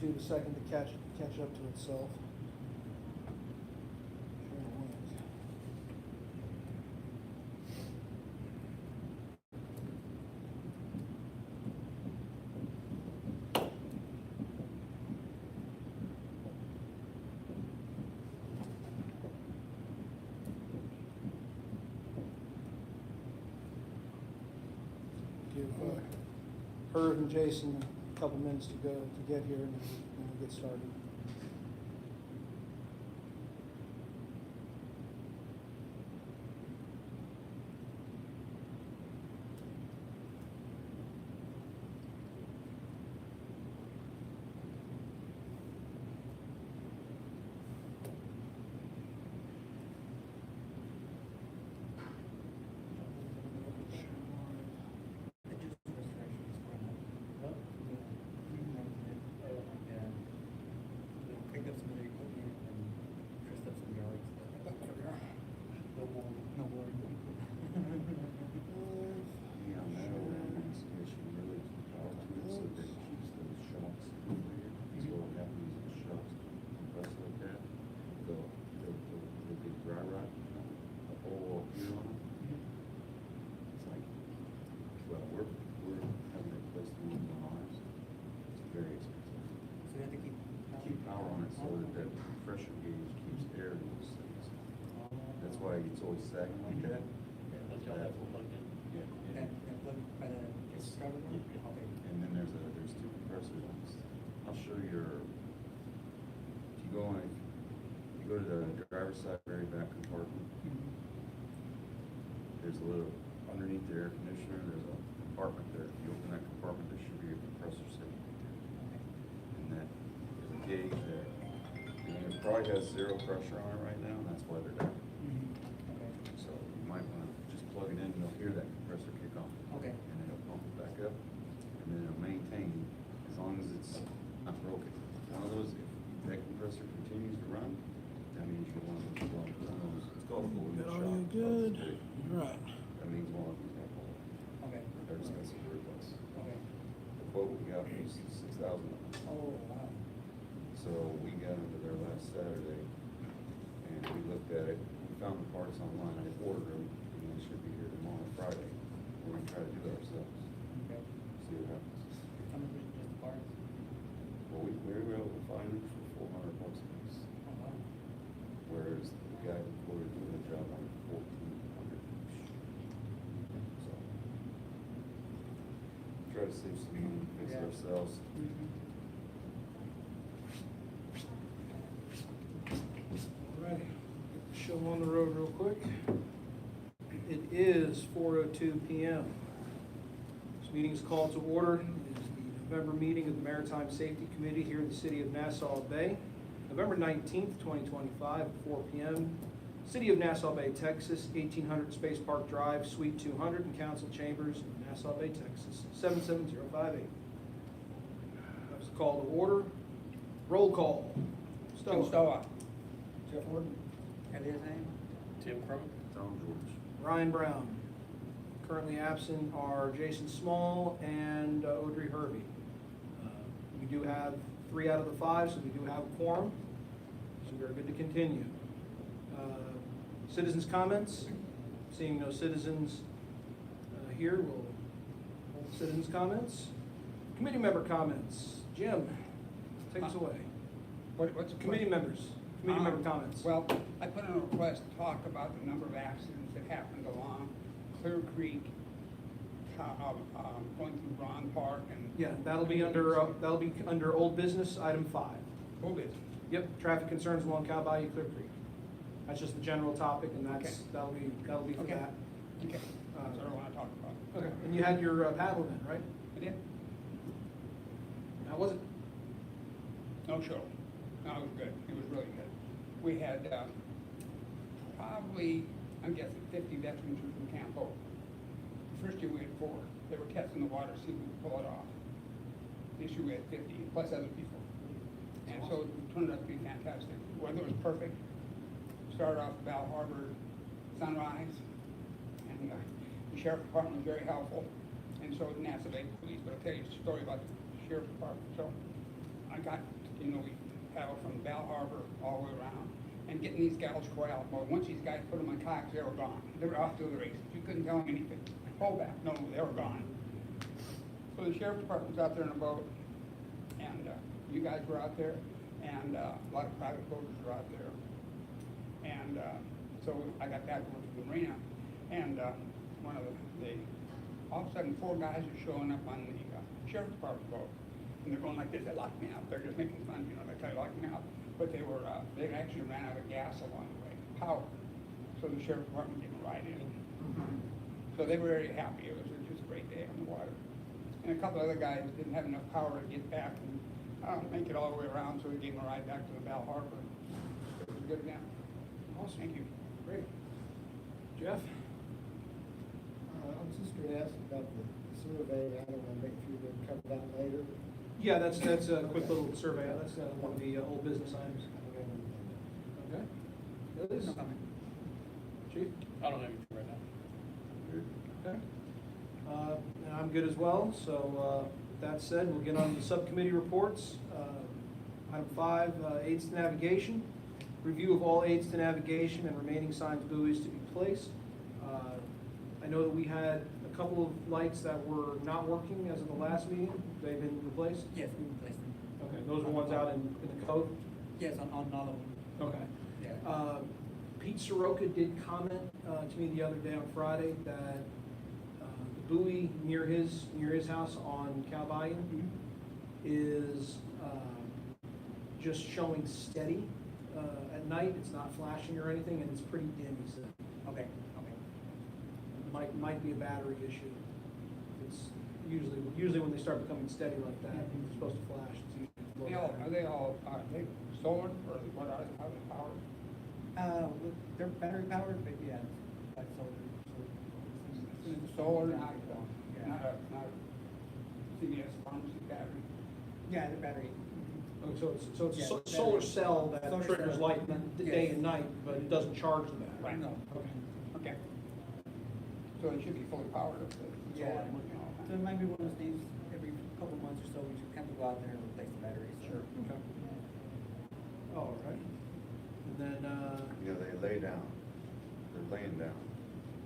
to the second to catch up to itself. Share link. Give Herb and Jason a couple minutes to get here, and then we'll get started. It's always sagging like that. Yeah, that's all that's plugged in. Yeah. And plug by the scrubber? Okay. And then there's two compressors on this. I'll show you if you go to the driver's side very back compartment, there's a little, underneath the air conditioner, there's a compartment there. If you open that compartment, there should be a compressor sitting there. And that, there's a gauge there. And it probably has zero pressure on it right now, and that's why they're down. So you might want to just plug it in, and you'll hear that compressor kick on. Okay. And then it'll pump it back up, and then it'll maintain as long as it's not broken. One of those, if that compressor continues to run, that means you're one of those. It's called a golden Are shot. you good? Right. That means one of them's gonna blow. Okay. They're expensive to replace. Okay. The quote we got was $6,000. Oh, wow. So we got into there last Saturday, and we looked at it. We found the parts online. I ordered them, and they should be here tomorrow, Friday. We're gonna try to do it ourselves. Okay. See what happens. How much is just the parts? Well, we were able to find them for $400 a piece, Oh, wow. whereas the guy who quoted doing the job on $1,400 each. So try to save some money, fix it Yeah. ourselves. All right. Get the show on the road real quick. It is 4:02 p.m. This meeting is called to order. It is the November meeting of the Maritime Safety Committee here in the city of Nassau Bay. November 19th, 2025, at 4 p.m. City of Nassau Bay, Texas, 1800 Space Park Drive, Suite 200, in Council Chambers, Nassau Bay, Texas, 77058. That's the call to order. Roll call. Jim Stoa. Jeff Horton. And his name? Tim Crum. Tom George. Ryan Brown. Currently absent are Jason Small and Audrey Hervey. We do have 3 out of the 5, so we do have a quorum. So we're good to continue. Citizens' comments? Seeing no citizens here, we'll hold citizens' comments. Committee member comments. Jim, take us away. What's the Committee question? members, committee member comments. Well, I put in a request to talk about the number of accidents that happened along Clear Creek, going through Ron Park and. Yeah, that'll be under old business, item 5. Who is? Yep, traffic concerns along Cow Bayou, Clear Creek. That's just the general topic, and Okay. that'll be for Okay. that. Okay, that's what I want to talk about. Okay, and you had your paddle event, right? I did? How was it? No show. No, it was good. It was really good. We had, probably, I'm guessing 50 veterans from Camp Hope. First year we had 4. They were testing the water, see if we could pull it off. This year we had 50, plus other people. And so it turned out to be fantastic. Weather was perfect. Started off Val Harbor sunrise, and the sheriff department was very helpful, and so was Nassau Bay Police. But I'll tell you a story about the sheriff's department. So I got you know, we paddled from Bal Harbor all the way around, and getting these gals corralled. Well, once these guys put them on kayaks, they were gone. They were off to the races. You couldn't tell them anything. Hold back. No, they were gone. So the sheriff's department was out there in a boat, and you guys were out there, and a lot of private boaters were out there. And so I got back over to the marina, and one of all of a sudden 4 guys are showing up on the sheriff's department boat. And they're going like this, they locked me out. They're just making fun, you know, they try to lock me out. But they actually ran out of gas along the way, power. So the sheriff's department gave them a ride in. So they were very happy. It was just a great day on the water. And a couple other guys didn't have enough power to get back and make it all the way around, so we gave them a ride back to the Bal Harbor. It was a good event. Awesome. Thank you. Great. Jeff? I was just gonna ask about the survey, I don't wanna make sure we cover that later. Yeah, that's a quick little survey. That's one of the old business items. Okay. Liz? Chief? I don't have anything right now. Good. Okay. And I'm good as well, so that said, we'll get on to the subcommittee reports. Item 5, aids to navigation. Review of all aids to navigation and remaining signs buoys to be placed. I know that we had a couple of lights that were not working as of the last meeting. They've been replaced? Yes, we replaced them. Okay, those are ones out in the code? Yes, on all of them. Okay. Yeah. Pete Soroka did comment to me the other day on Friday that the buoy near his house on Calbayou is just showing steady at night. It's not flashing or anything, and it's pretty dim, he said. Okay. Might be a battery issue. It's usually when they start becoming steady like that, they're supposed to flash. It's usually low Are they solar, or what are they, how are they powered? They're battery powered, but yeah, like solar. Solar, not Yeah. not a CVS pharmacy battery. Yeah, they're battery. Oh, so it's Yeah, a solar cell that Solar triggers cell. light day Yes. and night, but it doesn't charge the battery. Right. No. Okay. Okay. So it should be fully powered if the solar Yeah. working all the So time. it might be one of those things, every couple months or so, we should kind of go out there and replace the batteries. Sure. Okay. All right. And then, You know, they lay down, they're laying down,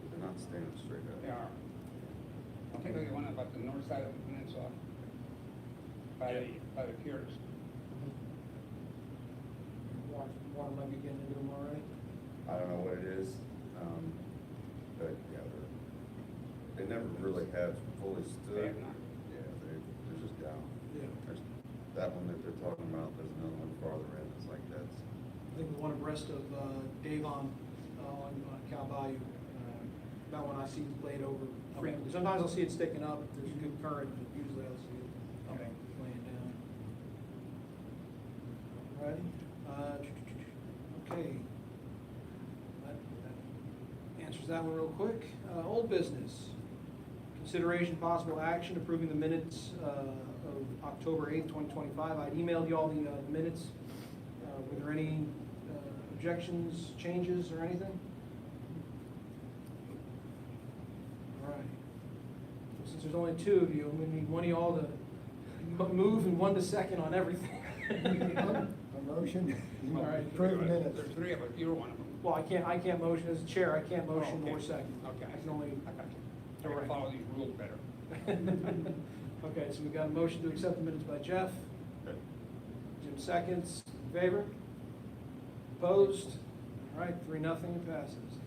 they're not standing straight up. They are. Particularly the one about the north side of the peninsula, by the piers. water might be getting into them already. I don't know what it is, but yeah, they never really have fully stood. They have not. Yeah, they're just down. Yeah. There's that one that they're talking about, there's another one farther in, it's like that's, I think the one abreast of Davon on Calbayou, that one I see laid over frequently. Sometimes I'll see it sticking up if there's a good current, but usually I'll see it Okay. laying down. Ready? Okay. That answers that one real quick. Old business. Consideration possible action approving the minutes of October 8th, 2025. I emailed you all the minutes. Were there any objections, changes, or anything? All right. Well, since there's only 2 of you, I'm gonna need one of y'all to move and one to second on everything. A motion? All right. Approve minutes. There's 3 of us, you're one of them. Well, I can't motion, as chair, I can't motion Oh, or okay. second. Okay. I can only. I got you. I gotta follow these rules better. Okay, so we've got a motion to accept the minutes by Jeff. Good. Jim seconds. In favor? Opposed? All right, 3-0, it passes.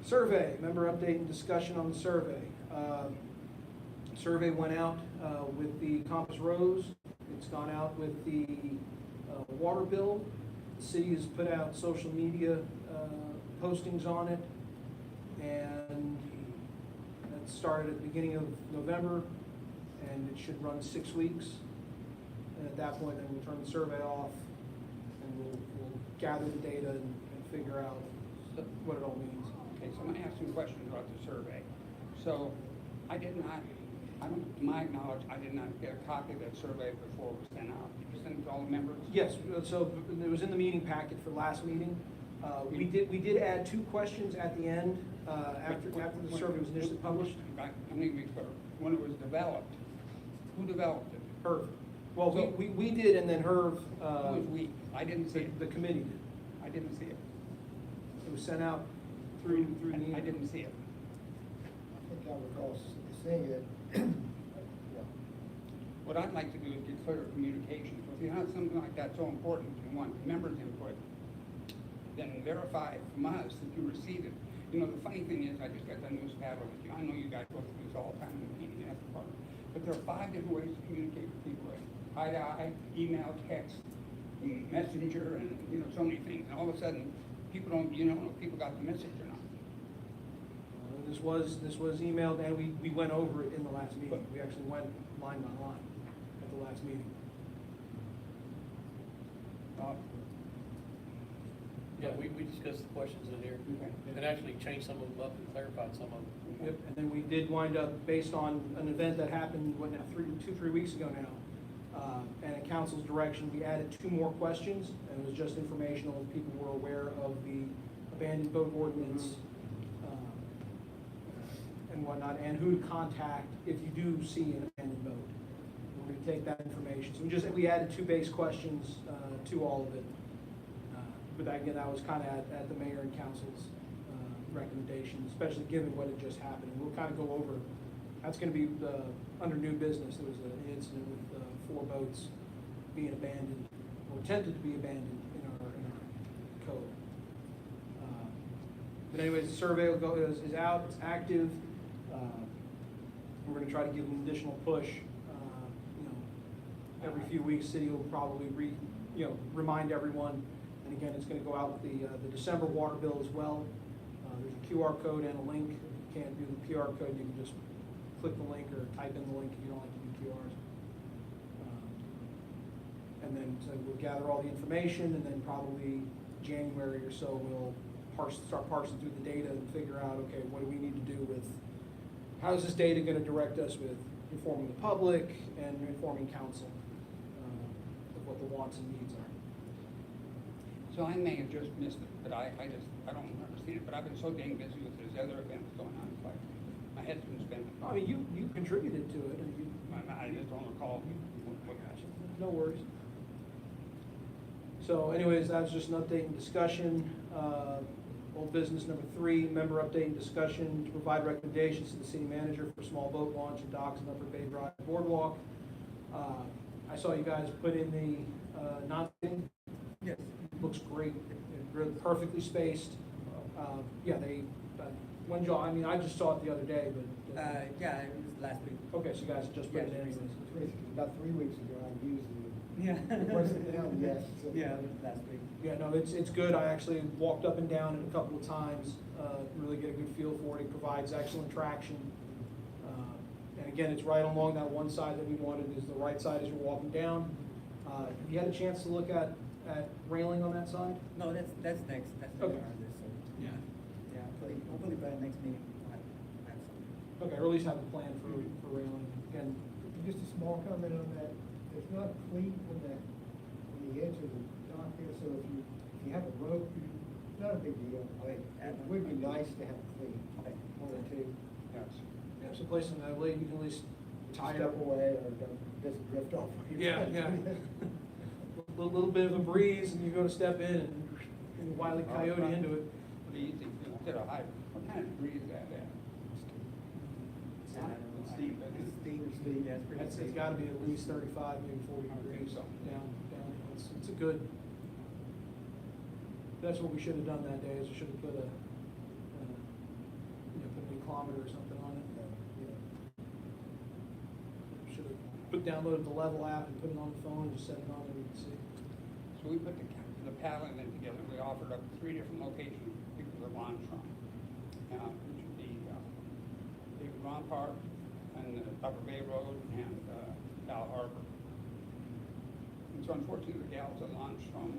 Survey, member update and discussion on the survey. Survey went out with the Compass Rose. It's gone out with the water bill. The city has put out social media postings on it. And that started at the beginning of November, and it should run 6 weeks. And at that point, then we'll turn the survey off, and we'll gather the data and figure out what it all means. Okay, so I'm gonna ask some questions about the survey. So, I don't, to my knowledge, I did not get a copy of that survey before it was sent out. Did you send it to all the members? Yes, so it was in the meeting packet for last meeting. We did add 2 questions at the end, after the survey was initially published. I need to be clear. When it was developed, who developed it? Perfect. Well, we did, and then Herb, Who was we? I didn't see it. the committee did. I didn't see it. It was sent out through the. I didn't see it. I think I recall seeing it. Yeah. What I'd like to do is get clearer communication. So if you have something like that so important and want members' input, then verify from us that you received it. You know, the funny thing is, I just got done news battle with you. I know you guys go through this all the time in the PDS department. But there are 5 different ways to communicate with people. Eye to eye, email, text, messenger, and, you know, so many things. And all of a sudden, people don't, you know, if people got the message or not. This was emailed, and we went over it in the last meeting. We actually went line by line at the last meeting. Yeah, we discussed the questions in here, Okay. and actually changed some of them up and clarified some of them. Yep, and then we did wind up, based on an event that happened, what now, 3 weeks ago now, and at council's direction, we added 2 more questions, and it was just informational, people were aware of the abandoned boat ordinance, and whatnot, and who to contact if you do see an abandoned boat. We're gonna take that information, so we added 2 base questions, to all of it. But again, that was kind of at the mayor and council's recommendation, especially given what had just happened. And we'll kind of go over, that's going to be under new business. There was an incident with 4 boats being abandoned, or attempted to be abandoned in our code. But anyways, the survey is out, it's active. We're going to try to give an additional push. Every few weeks, city will probably remind everyone. And again, it's going to go out with the December water bill as well. There's a QR code and a link. If you can't do the QR code, you can just click the link or type in the link if you don't like to do QRs. And then so we'll gather all the information, and then probably January or so we'll start parsing through the data and figure out, okay, what do we need to do with, how is this data going to direct us with informing the public and informing council of what the wants and needs are. So I may have just missed it, but I don't understand it. But I've been so dang busy with this other events going on, it's like, my head's been spinning. I mean, you contributed to it, and I just don't recall. no worries. So anyways, that was just an update and discussion. Old business number 3, member update and discussion to provide recommendations to the city manager for small boat launch and docks and Upper Bay Drive Boardwalk. I saw you guys put in the non-thing. Yes. Looks great, really perfectly spaced. Yeah, when y'all, I mean, I just saw it the other day, but. Yeah, it was last week. Okay, so you guys just put it in anyways. About 3 weeks ago, I used it. Yeah. Wasn't down yet, so- Yeah, it was last week. Yeah, no, it's good. I actually walked up and down it a couple of times, really get a good feel for it. It provides excellent traction. And again, it's right along that one side that we wanted, is the right side as you're walking down. Have you had a chance to look at railing on that side? No, that's next, that's Okay. on this, so. Yeah. Yeah, hopefully by the next meeting, we'll have something. Okay, or at least have a plan for railing. Again, Just a small comment on that, there's not a cleat on the edge of the dock there, so if you have a rope, it's not a big deal. It would be nice to have a cleat, Okay. 1 or 2. Yes. yeah, someplace in that lake you can at least tie it Step up. away or doesn't drift off. Yeah, yeah. A little bit of a breeze, and you go to step in, and Wile E. Coyote into it. Pretty easy, instead of high, what kind of degree is that at? It's steep, isn't it? Steep. Yeah, it's pretty It's steep. gotta be at least 35, maybe 40 degrees, so. down. It's a good, that's what we should have done that day, is we should have put put an inclometer or something on it. Should have downloaded the level app and put it on the phone and just set it on there, we can see. So we put the paddling in together, we offered up 3 different locations people to launch from. Which would be, David Ron Park, and Upper Bay Road, and Val Harbor. And so unfortunately, the gals that launched from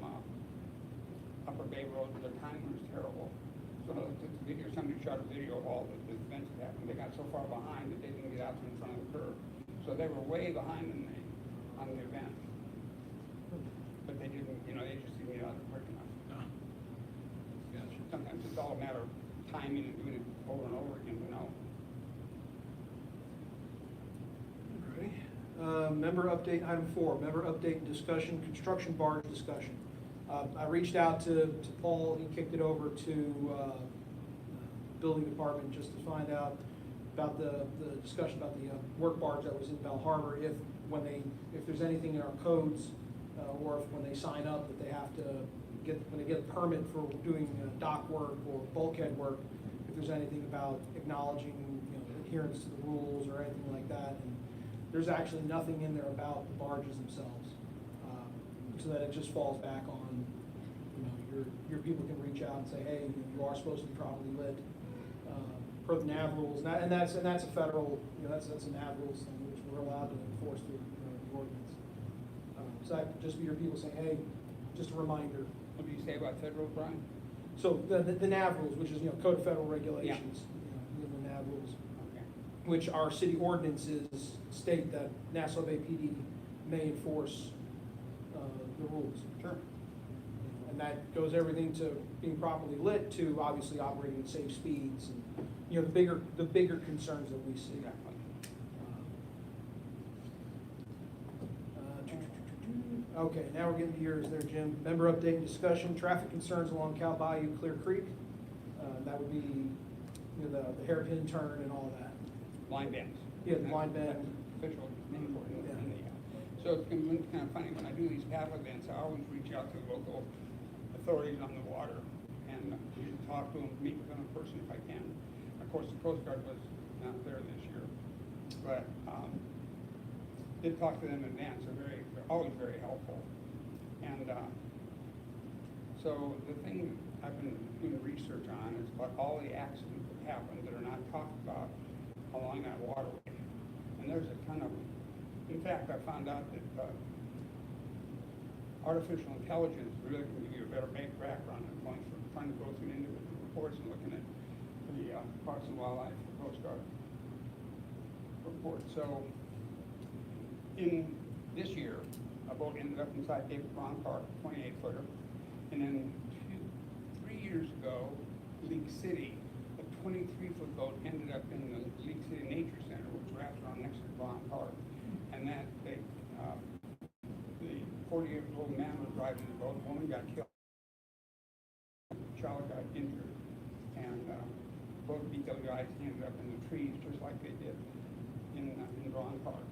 Upper Bay Road, their timing was terrible. So I looked at the video, somebody shot a video of all the events that happened. They got so far behind that they didn't get out in front of the curve. So they were way behind on the event. But they didn't, they just didn't get out quick enough. Gotcha. Sometimes it's all a matter of timing and doing it over and over again, Alrighty. member update, item 4, member update and discussion, construction barge discussion. I reached out to Paul, he kicked it over to building department just to find out about the discussion about the work barge that was in Bell Harbor, if there's anything in our codes, or if when they sign up that they have to when they get a permit for doing dock work or bulkhead work, if there's anything about acknowledging, adherence to the rules or anything like that. And there's actually nothing in there about the barges themselves, so that it just falls back on, your people can reach out and say, hey, you are supposed to be properly lit, per the NAV rules, and that's a federal, that's a NAV rules thing, which we're allowed to enforce through the ordinance. So that could just be your people saying, hey, just a reminder. What do you say about federal, Brian? So the NAV rules, which is, Code of Federal Regulations, the NAV rules, Okay. which our city ordinances state that Nassau Bay PD may enforce the rules. Sure. And that goes everything to being properly lit to obviously operating at safe speeds and, the bigger concerns that we see. Exactly. Okay, now we're getting to yours there, Jim. Member update and discussion, traffic concerns along Cal Bayou, Clear Creek. That would be, the hairpin turn and all that. Line bands. Yeah, the line band. That's official name for it. Yeah. So it's kind of funny, when I do these paddle events, I always reach out to the local authorities on the water and usually talk to them, meet with them in person if I can. Of course, the Coast Guard was not there this year, but did talk to them in advance. They're always very helpful. And so the thing I've been doing research on is about all the accidents that happen that are not talked about along that waterway. And there's a ton of them. In fact, I found out that artificial intelligence really can give you a better background than going from trying to go through individual reports and looking at the Parks and Wildlife Coast Guard report. So in this year, a boat ended up inside David Braun Park, 28-footer, and then 3 years ago, Leak City, a 23-foot boat ended up in the Leak City Nature Center, which wraps around next to Braun Park. And that the 48-year-old man was driving the boat, the woman got killed, the child got injured, and both BWIs ended up in the trees just like they did in Braun Park.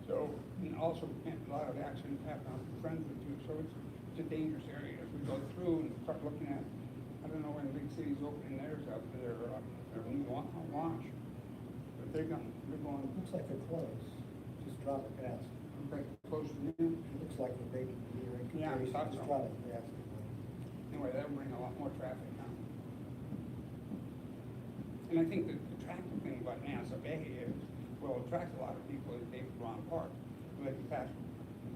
So, and also a lot of accidents happen on Friendly too, so it's a dangerous area. As we go through and start looking at, I don't know when Big City's opening theirs up, their new launch, but they're going. Looks like they're close, just drop it past. Right close to noon. It looks like they're making the year in Yeah, I comparison, thought just so. drop it past. Anyway, that'll bring a lot more traffic down. And I think that the attractive thing about Nassau Bay is, well, it attracts a lot of people at David Braun Park. They can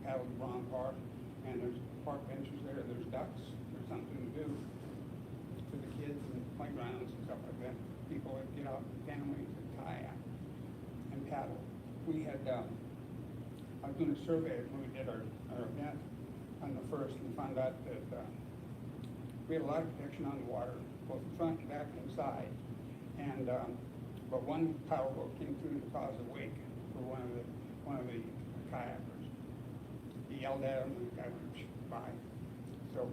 paddle to Braun Park, and there's park benches there, there's ducks, there's something to do for the kids and playgrounds and stuff like that. People that get out with families and kayak and paddle. We had, I was doing a survey when we did our event on the 1st and found out that we had a lot of protection on the water, both in front and back and side. And but one power boat came through to cause a wake for one of the kayakers. He yelled at him and the guy went by. So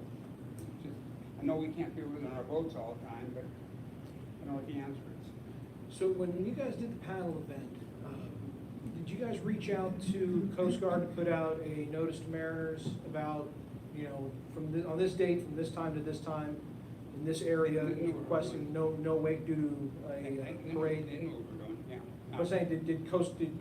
just, I know we can't be within our boats all the time, but I know what the answer is. So when you guys did the paddle event, did you guys reach out to Coast Guard to put out a notice to mariners about, on this date, from this time to this time, in this area, requesting no wake due to a parade? They knew what we were doing, yeah. I'm saying, but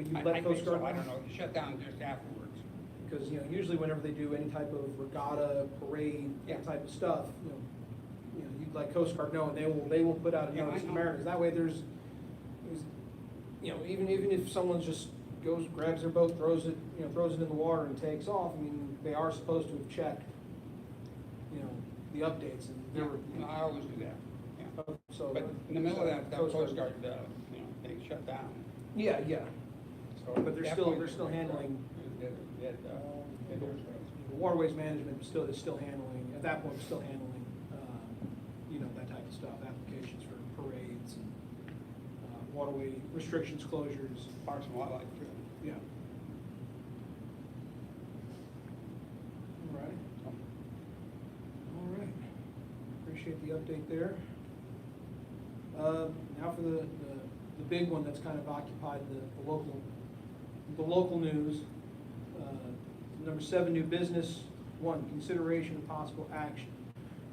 you I let think Coast Guard so. know? I don't know, they shut down just afterwards. Because, usually whenever they do any type of regatta, parade, Yeah. type of stuff, you'd let Coast Guard know, and they will put out a Yeah, I notice to know. mariners. That way there's, even if someone just goes, grabs their boat, throws it in the water and takes off, they are supposed to have checked, the updates, and Yeah, there were, no, I always do that, yeah. so. But in the middle of that Coast Coast Guard, they shut down. Yeah, yeah. So But they're at that still- point, they're still handling- the Waterways management is still handling, at that point, still handling, that type of stuff, applications for parades and waterway restrictions, closures. Parks and Wildlife too. Yeah. appreciate the update there. Now for the big one that's kind of occupied the local news. Number 7, new business. 1, consideration of possible action.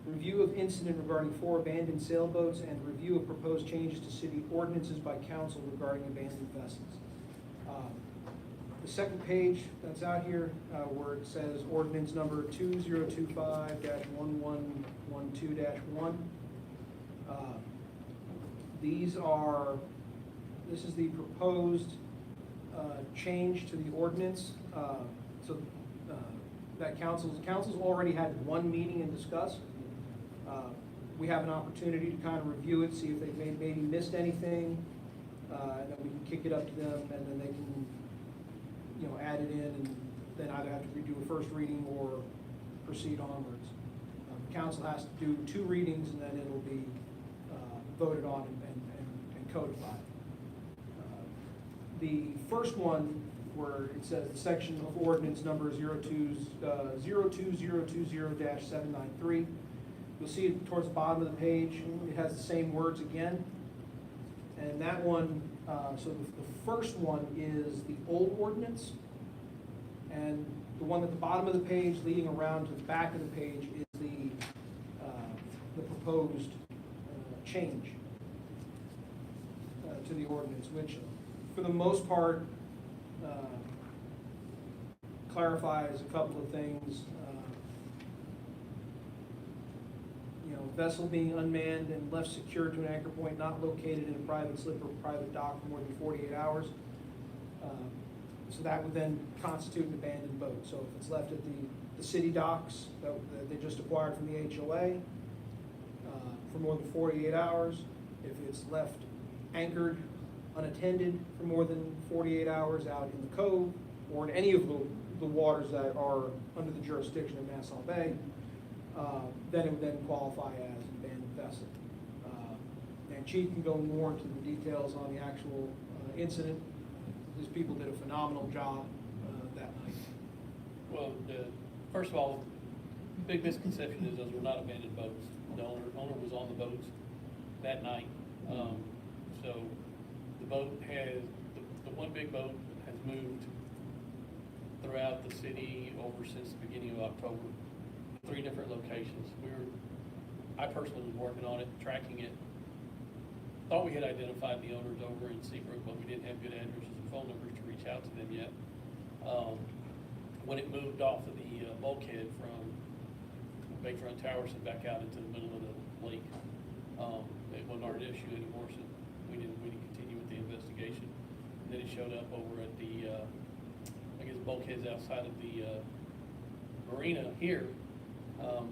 Review of incident regarding 4 abandoned sailboats and review of proposed changes to city ordinances by council regarding abandoned vessels. The second page that's out here where it says ordinance number 2025-1112-1. This is the proposed change to the ordinance. That council's already had 1 meeting and discussed. We have an opportunity to kind of review it, see if they've maybe missed anything, and then we can kick it up to them, and then they can, add it in, and then either have to redo a first reading or proceed onwards. Council has to do 2 readings, and then it'll be voted on and codified. The first one, where it says the section of ordinance number 02020-793. You'll see it towards the bottom of the page. It has the same words again. And that one, so the first one is the old ordinance. And the one at the bottom of the page leading around to the back of the page is the proposed change to the ordinance, which for the most part clarifies a couple of things. Vessel being unmanned and left secured to an anchor point not located in a private slip or private dock for more than 48 hours. So that would then constitute an abandoned boat. So if it's left at the city docks that they just acquired from the HOA for more than 48 hours, if it's left anchored, unattended for more than 48 hours out in the cove or in any of the waters that are under the jurisdiction of Nassau Bay, then it would then qualify as an abandoned vessel. And Chief can go more into the details on the actual incident. These people did a phenomenal job that night. Well, first of all, big misconception is those were not abandoned boats. The owner was on the boats that night. So the boat has, the one big boat has moved throughout the city over since the beginning of October. 3 different locations. I personally was working on it, tracking it. Thought we had identified the owners over in Seabrook, but we didn't have good addresses and phone numbers to reach out to them yet. When it moved off of the bulkhead from Bayfront Towers and back out into the middle of the lake, it wasn't our issue anymore, so we didn't continue with the investigation. And then it showed up over at the, bulkheads outside of the marina here.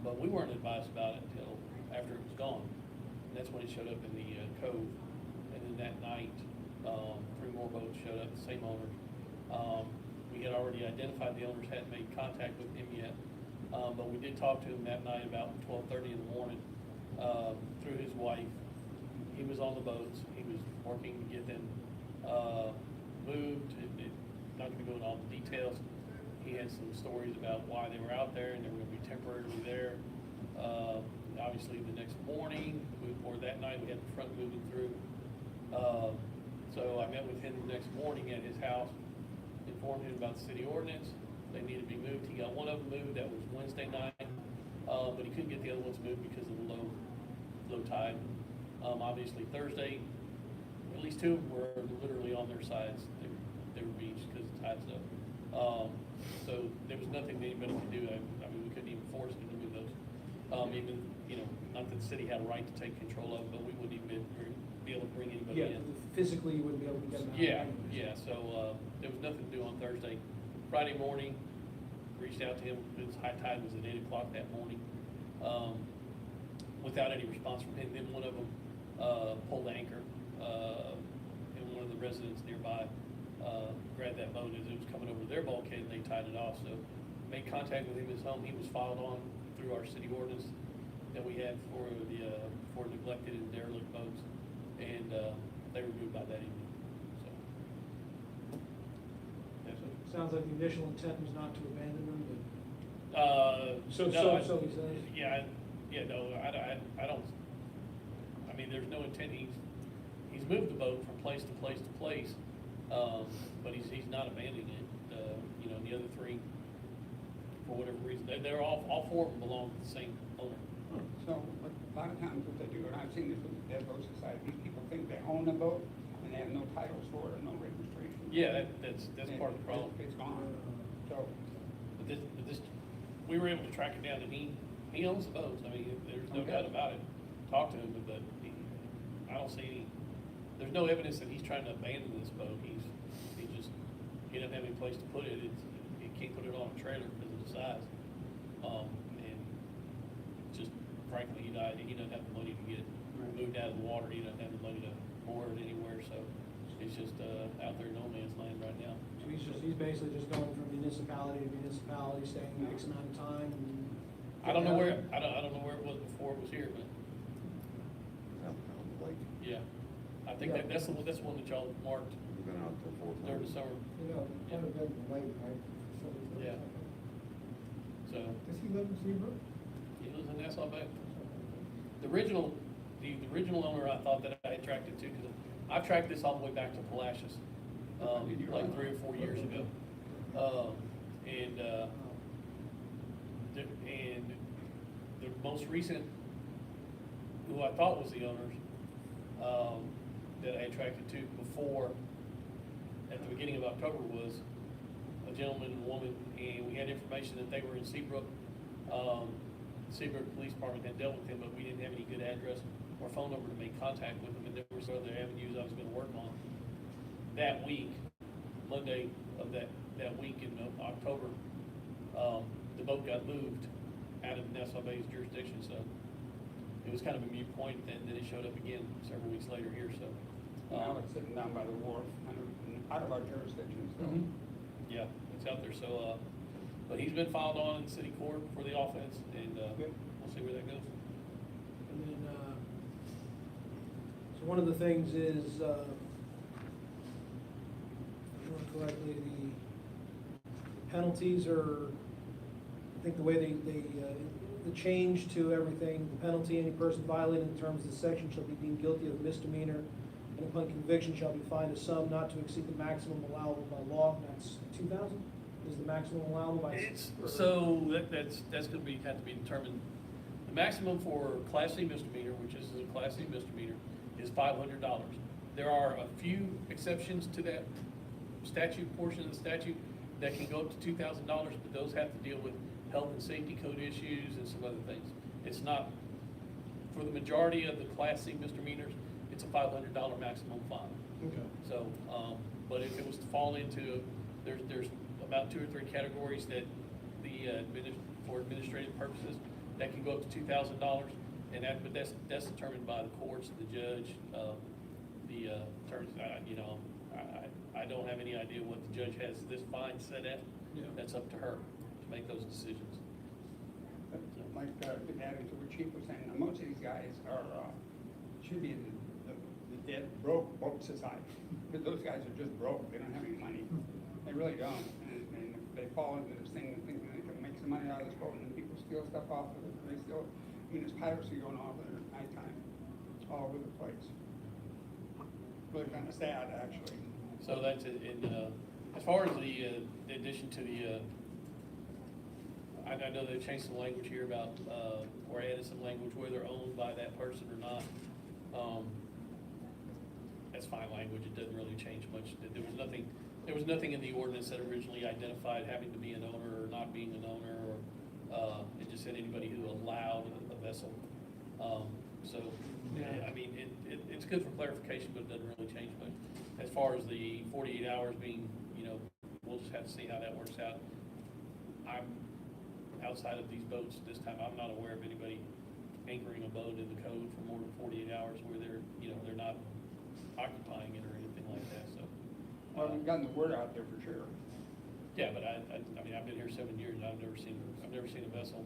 But we weren't advised about it until after it was gone. And that's when it showed up in the cove. And then that night, 3 more boats showed up, the same owner. We had already identified the owners, hadn't made contact with him yet. But we did talk to him that night about 12:30 in the morning through his wife. He was on the boats. He was working to get them moved. Not going to go into all the details. He had some stories about why they were out there and they were going to be temporarily there. Obviously, the next morning, or that night, we had the front moving through. So I met with him the next morning at his house, informed him about the city ordinance. They needed to be moved. He got one of them moved. That was Wednesday night, but he couldn't get the other ones moved because of the low tide. Obviously, Thursday, at least 2 of them were literally on their sides. They were beached because the tide's up. So there was nothing that anybody could do. I mean, we couldn't even force them to move those. Even, not that the city had a right to take control of it, but we wouldn't even be able to bring anybody in. Physically, you wouldn't be able to get them out. Yeah. So there was nothing to do on Thursday. Friday morning, reached out to him. His high tide was at 8 o'clock that morning. Without any response from him, then one of them pulled anchor, and one of the residents nearby grabbed that boat as it was coming over their bulkhead, and they tied it off. So made contact with him at his home. He was filed on through our city ordinance that we had for neglected and derelict boats, and they were moved by that evening. So that's it. Sounds like the initial intent was not to abandon them, but. No, So he's saying? Yeah, no, I don't, I mean, there's no intent, he's moved the boat from place to place to place, but he's not abandoning it. You know, the other three, for whatever reason, they're all four of them belong to the same owner. So, but a lot of times what they do, and I've seen this with the Dead Boat Society, these people think they own the boat, and they have no titles for it, or no registration. Yeah, that's And part of the problem. It's gone, so. But this, we were able to track it down, and he owns the boats, I mean, there's no Okay. doubt about it. Talk to him, but I don't see any, there's no evidence that he's trying to abandon this boat, he doesn't have any place to put it, he can't put it on a trailer because of the size. And just frankly, he doesn't have the money to get it moved out of the water, he doesn't have the money to moor it anywhere, so it's just, out there in no man's land right now. So he's basically just going from municipality to municipality, staying X amount of time. I don't know where it was before it was here, but Out on the lake. yeah, I think Yeah. that's the one that y'all marked We've been out there 4 times. during the summer, You know, kind of been late, right? So it's- Yeah. so Does he live in Seabrook? he lives in Nassau Bay. The original owner, I thought that I had tracked it to, because I've tracked this all the way back to Palacios, like 3 or 4 years ago. And the most recent, who I thought was the owners, that I had tracked it to before, at the beginning of October, was a gentleman and a woman, and we had information that they were in Seabrook. Seabrook Police Department had dealt with them, but we didn't have any good address or phone number to make contact with them, and there were some other avenues I was gonna work on. That week, Monday of that week in October, the boat got moved out of Nassau Bay's jurisdiction, so it was kind of a moot point, and then it showed up again several weeks later here, so. Now it's sitting down by the wharf, out of our jurisdiction, so. Mhm. Yeah, it's out there, so, but he's been filed on in city court for the offense, and, Good. we'll see where that goes. And then, so one of the things is, if I remember correctly, the penalties are, I think the way the change to everything, the penalty, any person violating the terms of this section shall be deemed guilty of misdemeanor, and upon conviction shall be fined a sum not to exceed the maximum allowable by law. That's 2,000 is the maximum allowable by. It's, so that's gonna have to be determined. The maximum for Class C misdemeanor, which is a Class C misdemeanor, is $500. There are a few exceptions to that statute, portion of the statute, that can go up to $2,000, but those have to deal with health and safety code issues and some other things. It's not, for the majority of the Class C misdemeanors, it's a $500 maximum fine. Okay. So, but if it was to fall into, there's about 2 or 3 categories that for administrative purposes, that can go up to $2,000, and but that's determined by the courts, the judge, the attorneys. I don't have any idea what the judge has this fine set at. Yeah. That's up to her to make those decisions. Like, adding to what Chief was saying, most of these guys are, should be in the dead broke boat society. Because those guys are just broke, they don't have any money, they really don't. And they fall into this thing, thinking they can make some money out of this boat, and people steal stuff off of it, and they still, there's piracy going on there at nighttime, all over the place. Really kind of sad, actually. So that's it, and, as far as the addition to the, I know they've changed some language here about, or added some language whether owned by that person or not. That's fine language, it doesn't really change much. There was nothing in the ordinance that originally identified having to be an owner or not being an owner, or, it just said anybody who allowed a vessel. So, Yeah. I mean, it's good for clarification, but it doesn't really change much. As far as the 48 hours being, we'll just have to see how that works out. I'm outside of these boats this time, I'm not aware of anybody anchoring a boat in the code for more than 48 hours where they're not occupying it or anything like that, so. Well, we've gotten the word out there for sure. Yeah, but I mean, I've been here 7 years, and I've never seen a vessel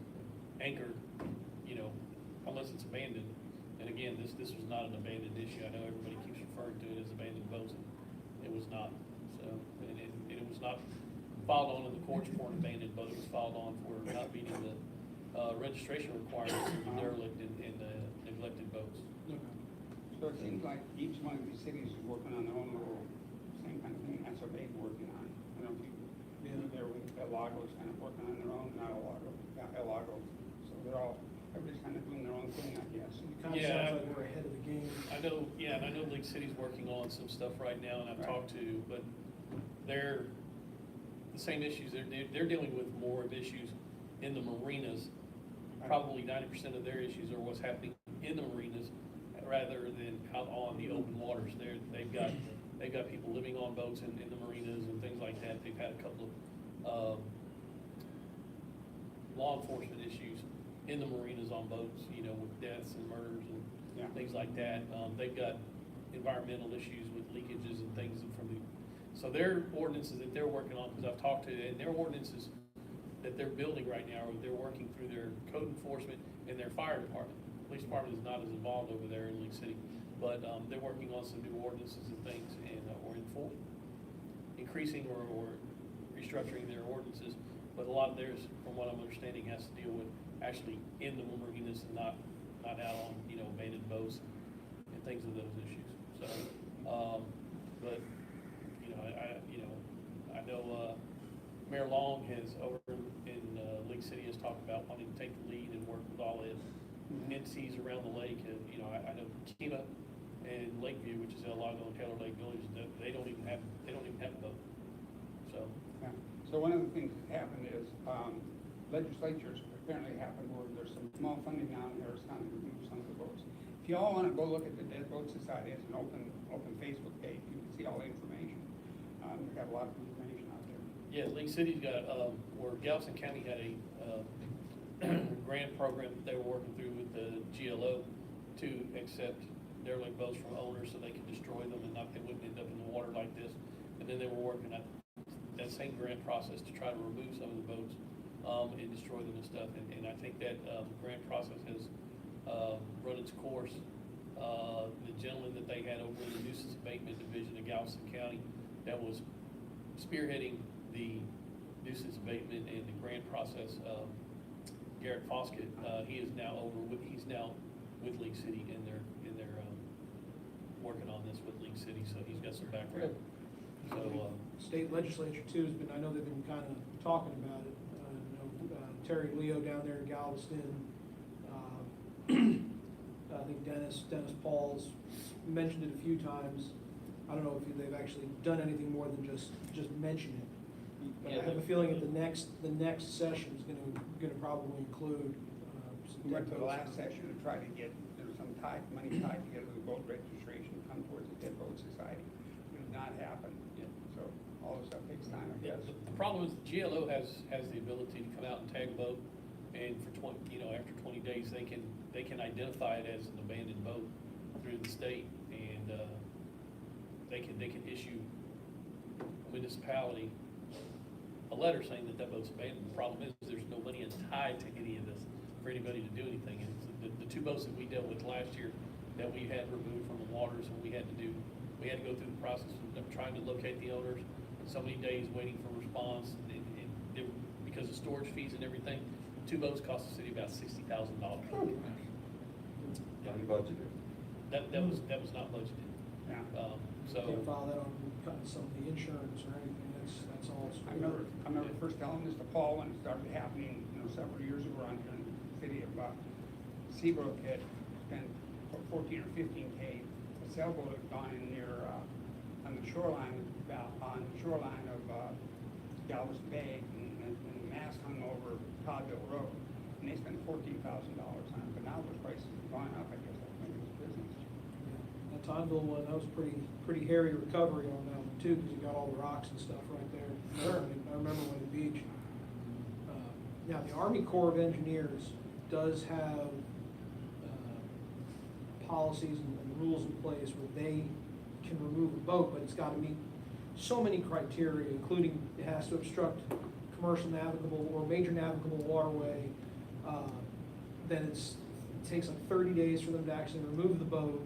anchored, unless it's abandoned. And again, this was not an abandoned issue. I know everybody keeps referring to it as abandoned boats. It was not. So, and it was not filed on in the courts for an abandoned boat. It was filed on for not meeting the registration requirements for derelict and neglected boats. So it seems like each one of these cities is working on their own little, same kind of thing, that's what they're working on. I don't think, there with El Lago's kind of working on their own, not El Lago, so everybody's kind of doing their own thing, I guess. It kind of Yeah, sounds like we're ahead of the game. I know, and I know League City's working on some stuff right now, and I've Right. talked to, but they're, the same issues, they're dealing with more of issues in the marinas. Probably 90% of their issues are what's happening in the marinas rather than out on the open waters. They've got people living on boats in the marinas and things like that. They've had a couple of law enforcement issues in the marinas on boats, you know, with deaths and murders Yeah. and things like that. They've got environmental issues with leakages and things from the, so their ordinances that they're working on, because I've talked to, and their ordinances that they're building right now, or they're working through their code enforcement and their fire department. Police department is not as involved over there in League City, but they're working on some new ordinances and things, and or increasing or restructuring their ordinances. But a lot of theirs, from what I'm understanding, has to deal with actually in the marinas and not out on, you know, abandoned boats and things of those issues. So, but you know, I know Mayor Long has over in League City has talked about wanting to take the lead and work with all the entities around the lake. And, you know, I know Kima and Lakeview, which is El Lago and Taylor Lake Village, they don't even have a boat. So, Yeah. So one of the things that happened is, legislatures apparently happened where there's some small funding down there, it's kind of remove some of the boats. If you all wanna go look at the Dead Boat Society, it's an open Facebook page, you can see all the information. We've got a lot of information out there. yeah, League City's got, where Galveston County had a grant program that they were working through with the GLO to accept derelict boats from owners so they could destroy them and they wouldn't end up in the water like this. And then they were working at that same grant process to try to remove some of the boats and destroy them and stuff. And I think that grant process has run its course. The gentleman that they had over in the nuisance abatement division of Galveston County that was spearheading the nuisance abatement and the grant process, Garrett Foskett, he's now with League City and they're working on this with League City, so he's got some background. So, State legislature too has been, I know they've been kind of talking about it. Terry Leo down there in Galveston. I think Dennis Paul's mentioned it a few times. I don't know if they've actually done anything more than just mention it. But I have a feeling that the next session is gonna probably include some. We went to the last session to try to get, there was some money tied together with boat registration to come towards the Dead Boat Society. It did not happen. Yeah. So all this stuff takes time, I yeah, guess. the problem is the GLO has the ability to come out and tag a boat, and for after 20 days, they can identify it as an abandoned boat through the state, and they can issue a municipality a letter saying that boat's abandoned. The problem is there's no money tied to any of this for anybody to do anything. And the two boats that we dealt with last year that we had removed from the waters, and we had to go through the process of trying to locate the owners, and so many days waiting for response, and because of storage fees and everything, two boats cost the city about $60,000. Unbudgeted. That was not budgeted. Yeah. So. Can't file that on cutting some of the insurance or anything, that's all. I remember first telling this to Paul when it started happening, several years ago around here in the city of Seabrook had spent 14 or 15K. A sailboat had gone in near, on the shoreline of Galveston Bay, and the mast hung over Toddville Road. And they spent $14,000 on it, but now those prices have gone up, I guess that's maybe it's business. That Toddville one, that was pretty hairy recovery on that one too, because you got all the rocks and stuff right there. I remember when the beach. Now, the Army Corps of Engineers does have policies and rules in place where they can remove a boat, but it's got to meet so many criteria, including it has to obstruct commercial navigable or major navigable waterway. Then it takes like 30 days for them to actually remove the boat,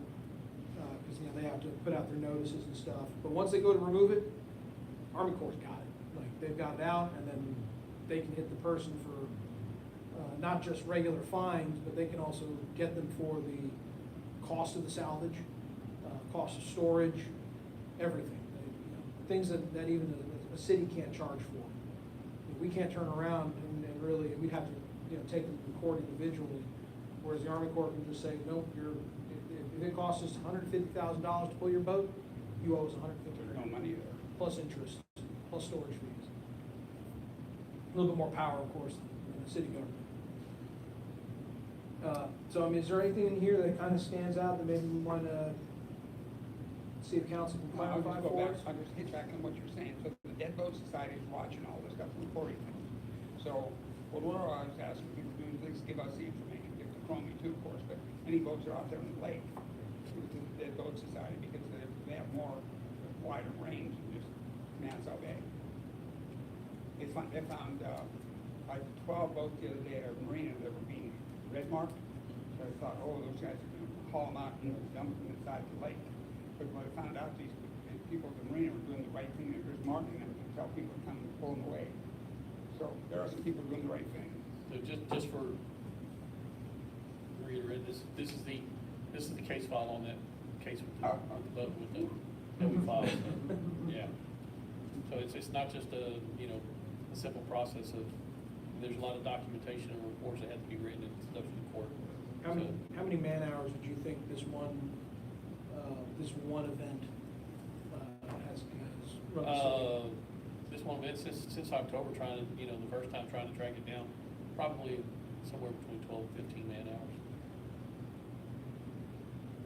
because they have to put out their notices and stuff. But once they go to remove it, Army Corps got it. Like, they've got it out, and then they can hit the person for not just regular fines, but they can also get them for the cost of the salvage, cost of storage, everything. Things that even a city can't charge for. We can't turn around and really, we'd have to, take them to court individually, whereas the Army Corps can just say, nope, if it costs us $150,000 to pull your boat, you owe us $150,000. There's no money there. Plus interest, plus storage fees. A little bit more power, of course, than the city government. So, I mean, is there anything in here that kind of stands out that maybe we want to see if council can Well, clarify for us? I'll just hit back on what you're saying. So the Dead Boat Society is watching all this stuff and reporting things. So what we're always asking people to do is please give us the information, give it to Chromie too, of course, but any boats that are out there in the lake, to the Dead Boat Society, because they have more wider range than just Nassau Bay. They found like 12 boats the other day at a marina that were being red marked. So I thought, oh, those guys are going to haul them out and dump them inside the lake. But when I found out these people at the marina were doing the right thing, they were just marking them to tell people to come and pull them away. So there are some people doing the right thing. So just for reiterate, this is the case file on that case with the boat with the that we filed. Yeah. So it's not just a simple process of, there's a lot of documentation and reports that have to be written and stuff to the court. How many man hours would you think this one event has run the city? This one event since October, trying to, the first time trying to track it down, probably somewhere between 12 and 15 man hours.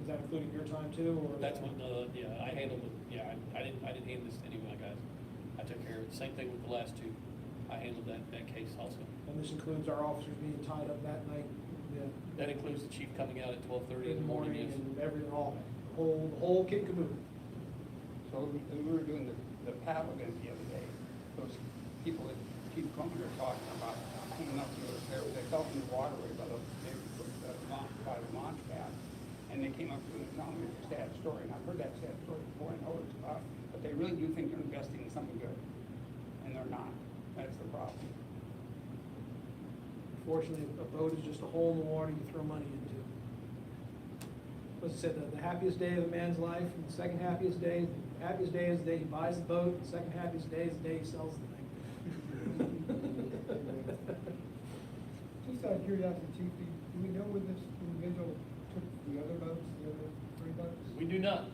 Is that including your time too, or? That's when, I handled it, I didn't hand this to any of my guys. I took care of it. Same thing with the last two. I handled that case also. And this includes our officers being tied up that night? That includes the chief coming out at 12:30 in the morning. Yes. And everything, all that, the whole kit and caboodle. So we were doing the paddle event the other day. Those people that Chief Chromie were talking about cleaning up they fell in the waterway by the launch pad. And they came up to me and told me a sad story. And I've heard that sad story before, I know what it's about. But they really do think they're investing in something good. And they're not. That's the problem. Unfortunately, a boat is just a hole in the water you throw money into. What's it said, the happiest day of a man's life, and the second happiest day is the day he buys the boat, the second happiest day is the day he sells the thing. Just out of curiosity, Chief, do we know where this individual took the other boats, the other 3 boats? We do not.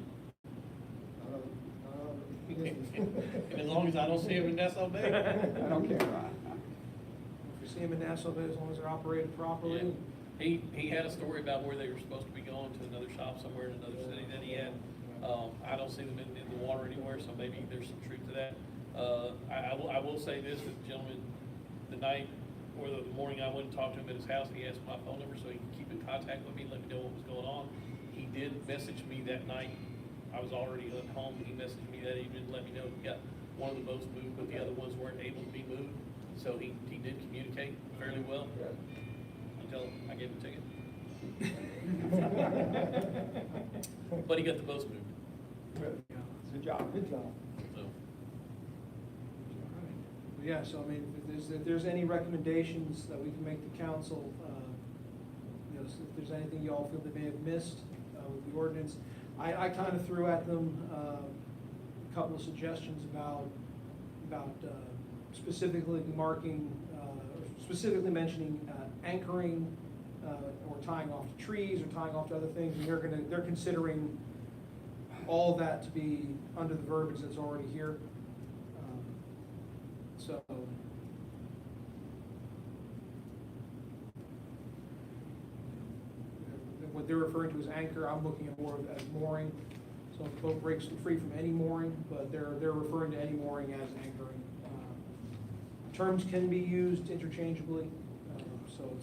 Business. And as long as I don't see him in Nassau Bay. I don't care. If you see them in Nassau Bay, as long as they're operated properly. Yeah. He had a story about where they were supposed to be going to another shop somewhere in another city that he had. I don't see them in the water anywhere, so maybe there's some truth to that. I will say this, the gentleman, the night or the morning I went and talked to him at his house, he asked my phone number so he could keep in contact with me, let me know what was going on. He did message me that night. I was already at home, and he messaged me that evening, let me know he got one of the boats moved, but the other ones weren't able to be moved. So he did communicate fairly well until I gave him a ticket. But he got the boats moved. Good job. Good job. So, Yeah, so I mean, if there's any recommendations that we can make to council, if there's anything you all feel they may have missed with the ordinance, I kind of threw at them a couple of suggestions about specifically marking, specifically mentioning anchoring or tying off to trees or tying off to other things, and they're considering all that to be under the verbiage that's already here. So. What they're referring to as anchor, I'm looking at more as mooring. So the boat breaks free from any mooring, but they're referring to any mooring as anchoring. Terms can be used interchangeably, so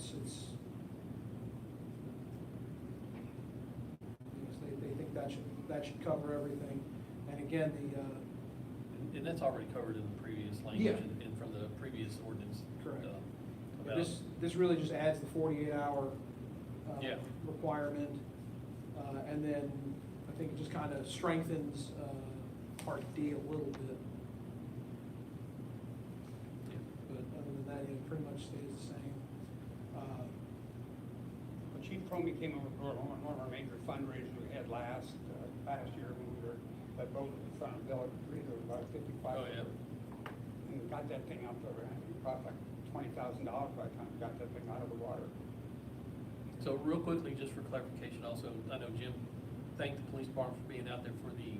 they think that should cover everything. And again, and that's already covered in the previous language and from the previous ordinance. correct. About- This really just adds the 48-hour Yeah. requirement, and then I think it just kind of strengthens Part D a little bit. But other than that, it pretty much stays the same. Promy came over for one of our major fundraisers we had last year when we were, that boat in front of Village Green, there was about 55. Oh, yeah. And we got that thing up over, I think, about like $20,000 by the time we got that thing out of the water. So real quickly, just for clarification also, I know Jim thanked the police department for being out there for the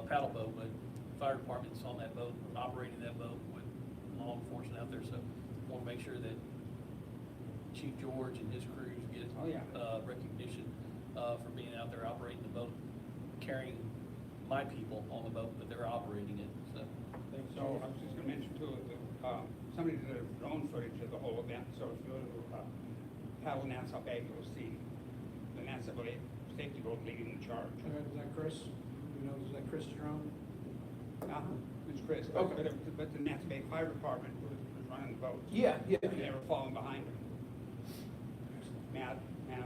paddle boat, but fire department's on that boat, operating that boat with law enforcement out there, so want to make sure that Chief George and his crews get Oh, yeah. recognition for being out there operating the boat, carrying my people on the boat, but they're operating it, so. So I was just gonna mention too, that, somebody did a drone footage of the whole event, so if you go to Paddle Nassau Bay, you'll see the Nassau Bay safety boat leading the charge. Is that Chris? You know, is that Chris Jerome? It's Chris, Okay. but the Nassau Bay Fire Department was running the boat. Yeah, yeah. And they were falling behind him. Matt and,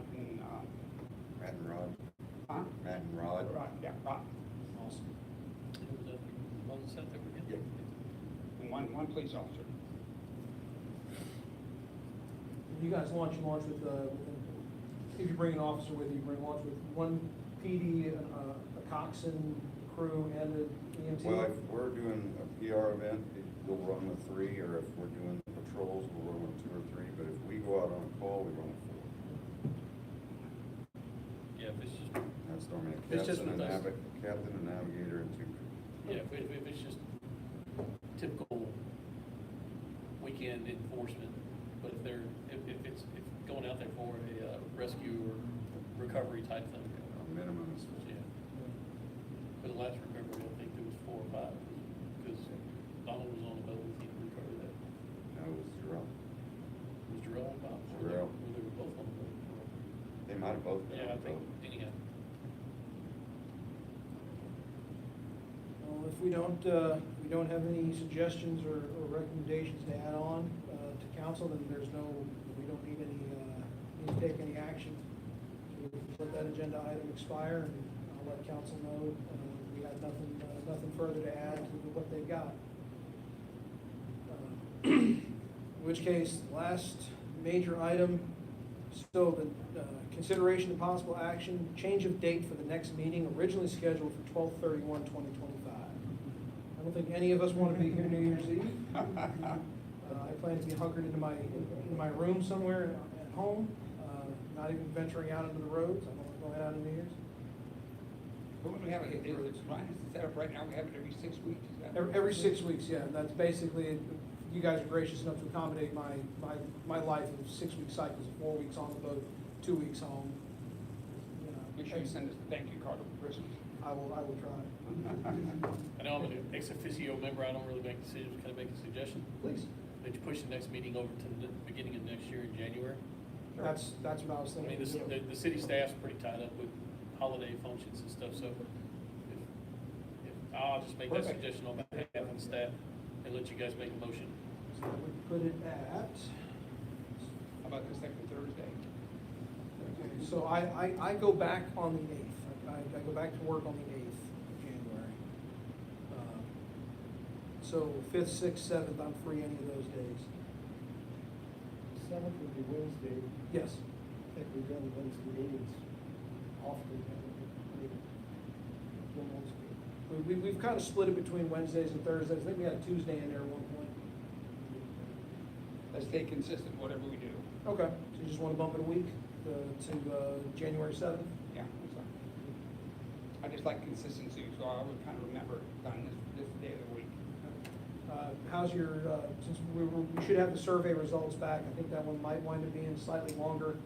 Matt and Rod. huh? Matt and Rod. Yeah, Rod. Awesome. It was one set that we're getting. And one police officer. You guys launch with, if you bring an officer with you, launch with one PD, a coxswain crew, and an EMT? Well, if we're doing a PR event, we'll run with 3, or if we're doing patrols, we'll run with 2 or 3, but if we go out on a call, we run with 4. Yeah, if it's just, That's normally a It's just captain, with us. captain, a navigator, and 2 crews. yeah, if it's just typical weekend enforcement, but if it's going out there for a rescue or recovery type thing. A minimum is Yeah. For the last recovery, I think there was 4 or 5, because Donald was on the boat with him to recover that. no, it was zero. Was Jarrell on the boat? Jarrell. Or they were both on the boat? They might have both been Yeah, I on the think, boat. anyhow. Well, if we don't have any suggestions or recommendations to add on to council, then we don't need to take any action. So we can let that agenda item expire, and I'll let council know we have nothing further to add to what they've got. In which case, last major item, still the consideration of possible action, change of date for the next meeting, originally scheduled for 12/31/2025. I don't think any of us want to be here New Year's Eve. I plan to be hunkered into my room somewhere at home, not even venturing out into the roads. I don't want to go out on New Year's. But when we have it's set up right now, we have it every 6 weeks, is that? Every 6 weeks, yeah. That's basically, you guys are gracious enough to accommodate my life of 6-week cycles, of 4 weeks on the boat, 2 weeks home. You know, Make sure you send us the thank you card over Christmas. I will try. I know I'm an ex officio member, I don't really make decisions, can I make a suggestion? Please. That you push the next meeting over to the beginning of next year in January? That's what I was I mean, thinking. the city staff's pretty tied up with holiday functions and stuff, so if I'll just make that Perfect. suggestion on behalf of the staff and let you guys make a motion. So we put it at, How about the second Thursday? so I go back on the 8th. I go back to work on the 8th of January. So 5th, 6th, 7th, I'm free any of those days. 7th would be Wednesday. Yes. I think we've done Wednesday meetings often. We've kind of split it between Wednesdays and Thursdays. I think we had a Tuesday in there at one point. Let's stay consistent, whatever we do. Okay, so you just want to bump it a week to January 7th? Yeah, that's fine. I just like consistency, so I would kind of remember on this day of the week. How's your, since we should have the survey results back, I think that one might wind up being slightly longer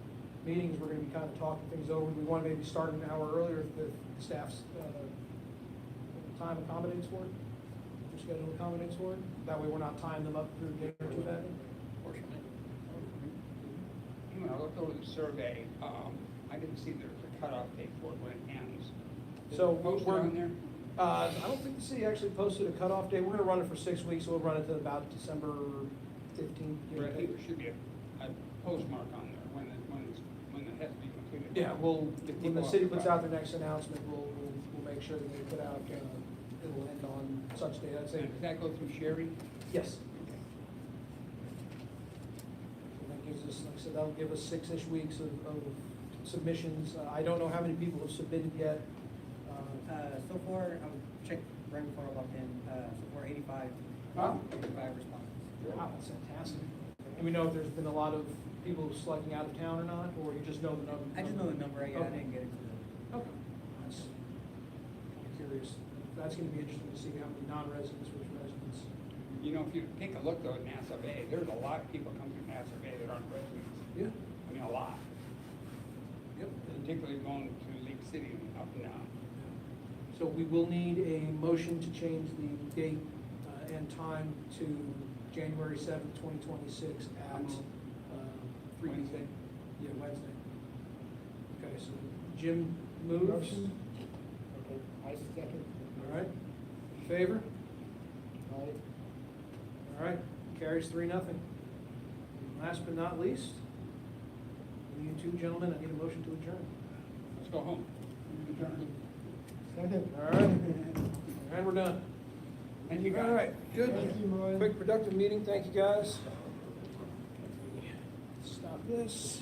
meetings. We're going to be kind of talking things over. We want to maybe start an hour earlier if the staff's time accommodates for it, if your schedule accommodates for it. That way we're not tying them up through dinner too badly. Works for me. When I looked over the survey, I didn't see there was a cutoff date for it when it ends. Is So it posted we're- on there? I don't think the city actually posted a cutoff date. We're going to run it for 6 weeks, so we'll run it to about December 15th. give or I think take. there should be a postmark on there when it has to be completed. Yeah, when the People city have to puts buy. out their next announcement, we'll make sure that they put out, it'll end on such date. I'd say, And does that go through Sherry? yes. And that gives us, like I said, that'll give us 6-ish weeks to submissions. I don't know how many people have submitted yet. So far, I checked right before I walked in, so far 85, Wow. 85 responses. Wow, that's fantastic. Do we know if there's been a lot of people selecting out of town or not, or you just know the number? I just know the number, yeah, I Okay. didn't get into the. Okay, that's, I'm curious. That's gonna be interesting to see how many non-residents versus residents. You know, if you take a look though at Nassau Bay, there's a lot of people come to Nassau Bay that aren't residents. Yeah. I mean, a lot. Yep. Particularly going to Lake City and up and down. So we will need a motion to change the date and time to January 7th, 2026 at 3 p.m. Wednesday. Yeah, Wednesday. Okay, so Jim moves. Motion? Okay, I second. All right, in favor? Aye. All right, carries 3-0. Last but not least, you two gentlemen, I need a motion to adjourn. Let's go home. Second. All right, and we're done. And you guys. All right, good. Thank you, Roy. Quick, productive meeting. Thank you, guys. Stop this.